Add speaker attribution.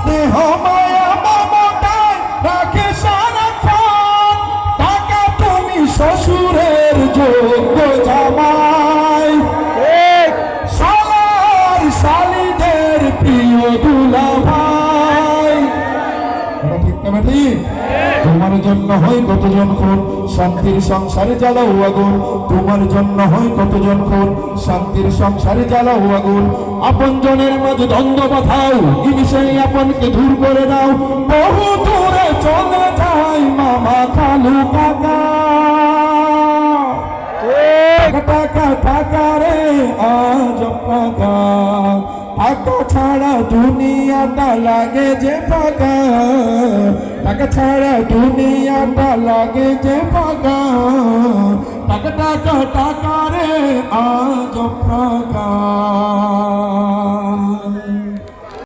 Speaker 1: দেহ মায়া মমতায় রাখে সারাক্ষণ, টাকা তুমি শ্বশুরের যোগ্য জামাই, শালার শালিদের প্রিয় দুলাভাই। ঠিক না ঠিক? তোমার জন্য হয় কতজন খুন, শান্তির সংসারে জ্বালাও আগুন। তোমার জন্য হয় কতজন খুন, শান্তির সংসারে জ্বালাও আগুন। আপন জনের মাঝে দ্বন্দ্ব বাঁধাও, সেই আপনকে দূর করে দাও। বহু দূরে চলে যায় মামা খালু কাকা, টাকা টাকা রে আজ টাকা, টাকা ছাড়া দুনিয়াটা লাগে যে ফাঁকা, টাকা ছাড়া দুনিয়াটা লাগে যে ফাঁকা, টাকা টাকা টাকা রে আজ ফাঁকা।